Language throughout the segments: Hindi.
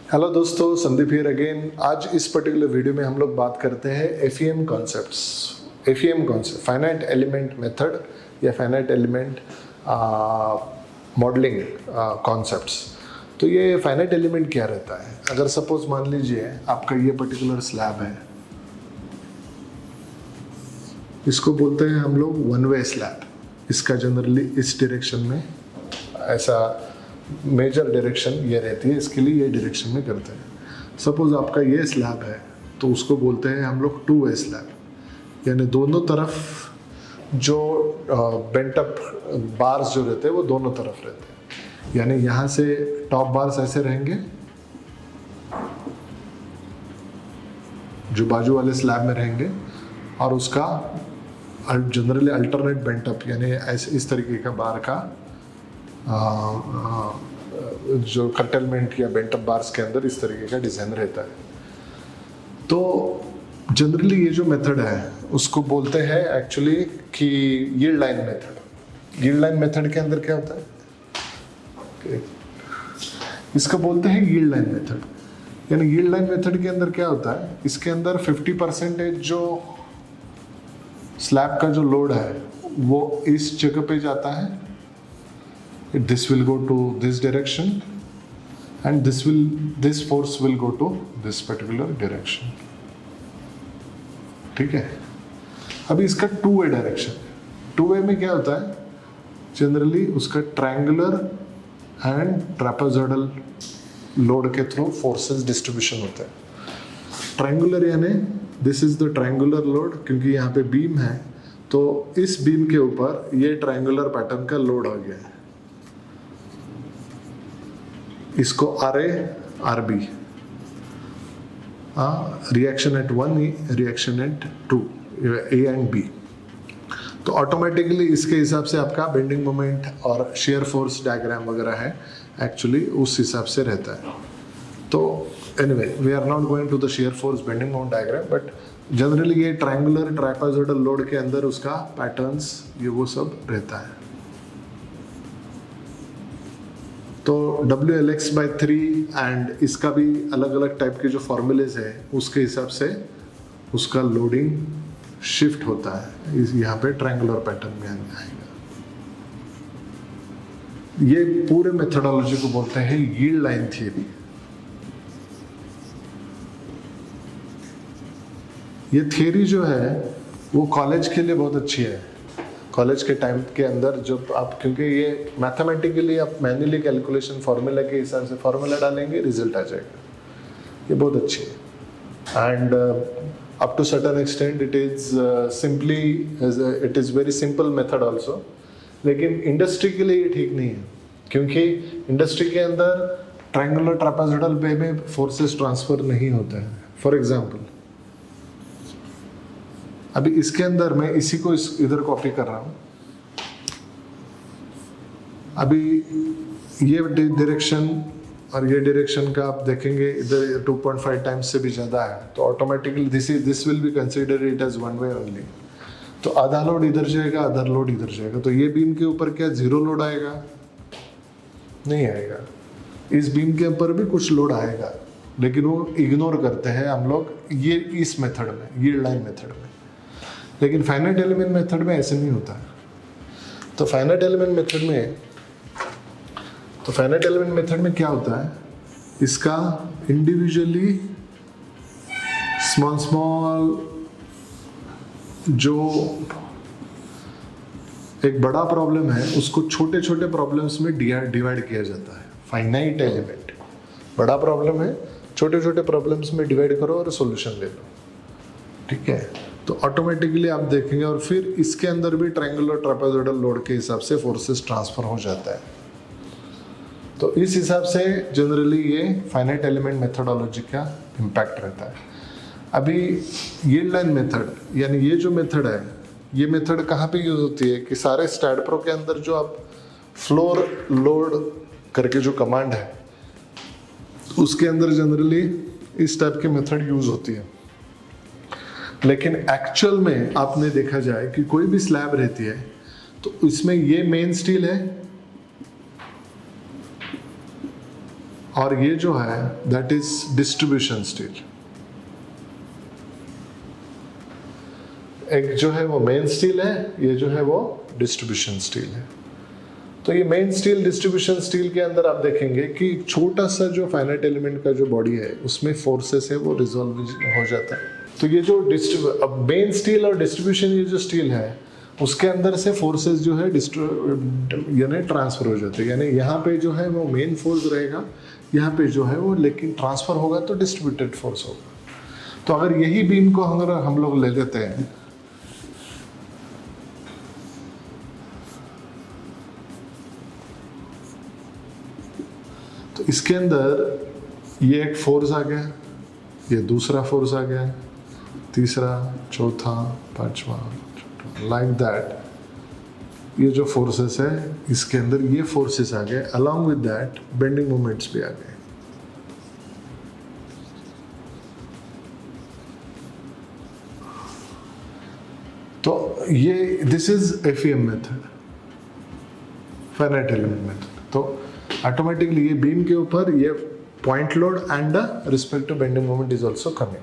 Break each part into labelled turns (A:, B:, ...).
A: हेलो दोस्तों, संदीप हियर अगेन। आज इस पर्टिकुलर वीडियो में हम लोग बात करते हैं FEM concepts. FEM concept finite element method या फाइनाइट एलिमेंट मॉडलिंग कॉन्सेप्ट्स। तो ये फाइनाइट एलिमेंट क्या रहता है? अगर सपोज मान लीजिए आपका ये पर्टिकुलर स्लैब है, इसको बोलते हैं हम लोग वन वे स्लैब। इसका जनरली इस डायरेक्शन में ऐसा मेजर डायरेक्शन ये रहती है, इसके लिए ये डायरेक्शन में करते हैं। सपोज आपका ये स्लैब है तो उसको बोलते हैं हम लोग टू वे स्लैब, यानी दोनों तरफ जो बेंट अप बार्स जो रहते हैं वो दोनों तरफ रहते हैं। यानी यहाँ से टॉप बार्स ऐसे रहेंगे जो बाजू वाले स्लैब में रहेंगे, और उसका जनरली अल्टरनेट बेंट अप यानी ऐसे इस तरीके का बार का जो कर्टेलमेंट या बेंट अप बार्स के अंदर इस तरीके का डिजाइन रहता है। तो जनरली ये जो मेथड है उसको बोलते हैं एक्चुअली कि yield line method. Yield line method के अंदर क्या होता है? इसको बोलते हैं यील्ड लाइन मेथड। यानी यील्ड लाइन मेथड के अंदर क्या होता है, इसके अंदर 50% जो स्लैब का जो लोड है वो इस जगह पे जाता है। This will go to this direction and this force will go to this particular direction। ठीक है। अभी इसका two way direction. Two way में क्या होता है, जनरली उसका ट्रायंगुलर एंड ट्रापेजोइडल लोड के थ्रू फोर्सेस डिस्ट्रीब्यूशन होता है। ट्रायंगुलर यानी this is the triangular load, क्योंकि यहाँ पे बीम है तो इस बीम के ऊपर ये ट्रायंगुलर पैटर्न का लोड आ गया है। इसको R A R B, reaction at 1, reaction at 2, A and B. तो ऑटोमेटिकली इसके हिसाब से आपका बेंडिंग मोमेंट और शेयर फोर्स डायग्राम वगैरह है एक्चुअली उस हिसाब से रहता है। तो anyway we are not going to the shear force bending moment diagram, but generally ये ट्रायंगुलर ट्रापेजोइडल लोड के अंदर उसका पैटर्न्स ये वो सब रहता है। तो WLX/3 एंड इसका भी अलग अलग टाइप के जो फॉर्मूलेज है उसके हिसाब से उसका लोडिंग शिफ्ट होता है। यहाँ पे ट्रायंगुलर पैटर्न में आएगा। ये पूरे मेथोडोलॉजी को बोलते हैं यील्ड लाइन थियरी। ये थियरी जो है वो कॉलेज के लिए बहुत अच्छी है। कॉलेज के टाइम के अंदर जब आप, क्योंकि ये मैथमेटिकली आप मैन्युअली कैलकुलेशन फार्मूला के हिसाब से फार्मूला डालेंगे, रिजल्ट आ जाएगा। ये बहुत अच्छी है and up to certain extent it is very simple method also. लेकिन इंडस्ट्री के लिए ये ठीक नहीं है, क्योंकि इंडस्ट्री के अंदर ट्रायंगुलर ट्रापेजोइडल पे में फोर्सेस ट्रांसफर नहीं होते हैं। फॉर एग्जांपल अभी इसके अंदर मैं इसी को इधर कॉपी कर रहा हूं। अभी ये डायरेक्शन और ये डायरेक्शन का आप देखेंगे इधर 2.5 टाइम्स से भी ज़्यादा है, तो automatically this will be consider it as one way only. तो आधा लोड इधर जाएगा, आधा लोड इधर जाएगा। तो ये बीम के ऊपर क्या जीरो लोड आएगा? नहीं आएगा। इस बीम के ऊपर भी कुछ लोड आएगा, लेकिन वो इग्नोर करते हैं हम लोग ये इस मेथड में, यील्ड लाइन मेथड में। लेकिन फाइनाइट एलिमेंट मेथड में ऐसे नहीं होता। तो फाइनाइट एलिमेंट मेथड में क्या होता है, इसका इंडिविजुअली स्मॉल जो एक बड़ा प्रॉब्लम है उसको छोटे छोटे प्रॉब्लम्स में डिवाइड किया जाता है। फाइनाइट एलिमेंट बड़ा प्रॉब्लम है, छोटे छोटे प्रॉब्लम्स में डिवाइड करो और सॉल्यूशन ले लो। ठीक है। तो ऑटोमेटिकली आप देखेंगे, और फिर इसके अंदर भी ट्रायंगुलर ट्रापेजोइडल लोड के हिसाब से फोर्सेस ट्रांसफर हो जाता है। तो इस हिसाब से जनरली ये फाइनाइट एलिमेंट मेथोडोलॉजी का इम्पैक्ट रहता है। अभी यील्ड लाइन मेथड यानी ये जो मेथड है, ये मेथड कहाँ पे यूज होती है कि सारे स्टैडप्रो के अंदर जो आप फ्लोर लोड करके जो कमांड है उसके अंदर जनरली इस टाइप के मेथड यूज होती है। लेकिन एक्चुअल में आपने देखा जाए कि कोई भी स्लैब रहती है तो इसमें ये मेन स्टील है और ये जो है दैट इज डिस्ट्रीब्यूशन स्टील। एक जो है वो मेन स्टील है, ये जो है वो डिस्ट्रीब्यूशन स्टील है। तो ये मेन स्टील डिस्ट्रीब्यूशन स्टील के अंदर आप देखेंगे कि छोटा सा जो फाइनाइट एलिमेंट का जो बॉडी है उसमें फोर्सेस है वो रिजॉल्व हो जाता है। तो ये जो अब मेन स्टील और डिस्ट्रीब्यूशन ये जो स्टील है उसके अंदर से फोर्सेस जो है यानी ट्रांसफर हो जाते हैं। यानी यहाँ पे जो है वो मेन फोर्स रहेगा, यहाँ पे जो है वो लेकिन ट्रांसफर होगा तो डिस्ट्रीब्यूटेड फोर्स होगा। तो अगर यही बीम को अगर हम लोग ले लेते हैं तो इसके अंदर ये एक फोर्स आ गया, ये दूसरा फोर्स आ गया, तीसरा, चौथा, पांचवा, लाइक दैट। ये जो फोर्सेस है इसके अंदर ये फोर्सेस आ गए, along with that bending moments भी आ गए। तो ये this is FEM method, finite element method. तो ऑटोमेटिकली ये बीम के ऊपर ये point load and the respective bending moment is also coming.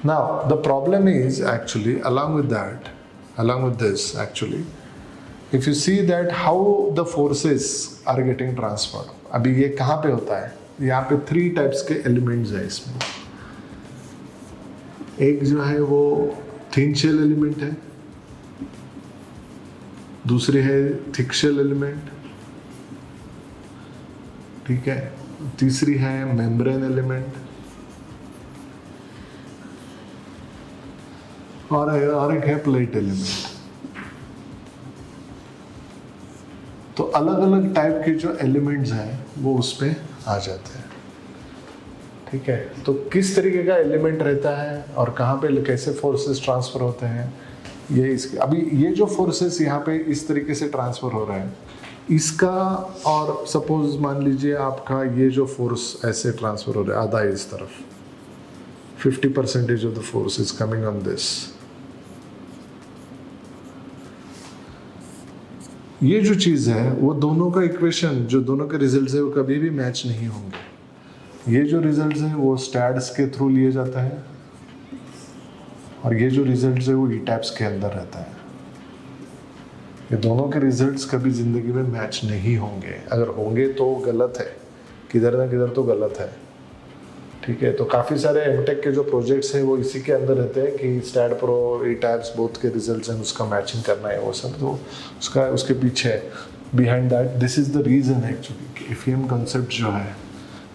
A: Now the problem is actually along with this actually, if you see that how the forces are getting transferred, अभी ये कहाँ पे होता है? यहाँ पे 3 types के elements है इसमें। एक जो है वो thin shell element है, दूसरी है thick shell element, ठीक है, तीसरी है मेम्ब्रेन एलिमेंट, और एक है प्लेट एलिमेंट। तो अलग अलग टाइप के जो एलिमेंट्स हैं वो उस पे आ जाते हैं, ठीक है। तो किस तरीके का एलिमेंट रहता है और कहाँ पे कैसे फोर्सेस ट्रांसफर होते हैं, ये इसके अभी ये जो फोर्सेस यहाँ पे इस तरीके से ट्रांसफर हो रहा है इसका, और सपोज मान लीजिए आपका ये जो फोर्स ऐसे ट्रांसफर हो रहा है आधा इस तरफ, 50% of the force is coming on this. ये जो चीज़ है वो दोनों का इक्वेशन, जो दोनों के रिजल्ट्स है वो कभी भी मैच नहीं होंगे। ये जो रिजल्ट्स है वो स्टैट्स के थ्रू लिए जाता है और ये जो रिजल्ट्स है वो ईटैप्स के अंदर रहता है। ये दोनों के रिजल्ट्स कभी ज़िंदगी में मैच नहीं होंगे, अगर होंगे तो गलत है, किधर ना किधर तो गलत है, ठीक है। तो काफ़ी सारे एमटेक के जो प्रोजेक्ट्स हैं वो इसी के अंदर रहते हैं कि स्टैट प्रो ईटैप्स बोथ के रिजल्ट्स हैं उसका मैचिंग करना है वो सब, तो उसके पीछे behind that this is the reason actually. FEM concept जो है,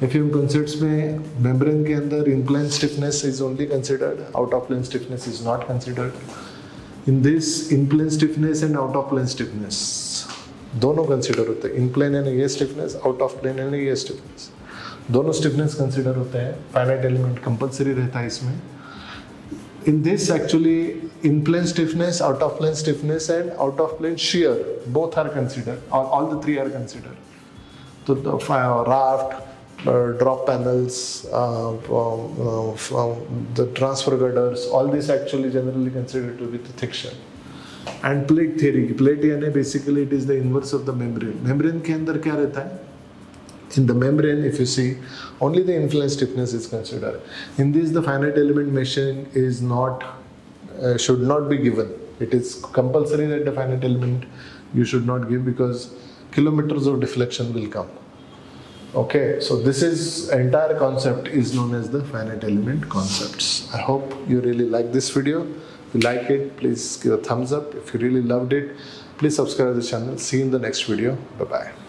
A: एफईएम कॉन्सेप्ट्स में मेम्ब्रेन के अंदर in plane stiffness is only considered, out of plane stiffness is not considered. In this in plane stiffness and out of plane stiffness दोनों कंसिडर होते हैं। इन प्लेन यानी ये स्टिफनेस, आउट ऑफ प्लेन यानी ये स्टिफनेस, दोनों स्टिफनेस कंसिडर होते हैं। फाइनाइट एलिमेंट कंपलसरी रहता है इसमें। In this actually in plane stiffness, out of plane stiffness and out of plane shear both are consider, और ऑल द 3 आर कंसिडर। तो raft, drop panels, the transfer girders, all this actually generally considered to be the thick shell. And plate theory, plate यानी basically it is the inverse of the membrane. Membrane के अंदर क्या रहता है? In the membrane, if you see, only the in-plane stiffness is considered. In this, the finite element meshing is not, should not be given. It is compulsory that the finite element you should not give because kilometers of deflection will come. Okay, so this is entire concept is known as the finite element concepts. I hope you really like this video. If you like it, please give a thumbs up. If you really loved it, please subscribe to the channel. See you in the next video. Bye bye.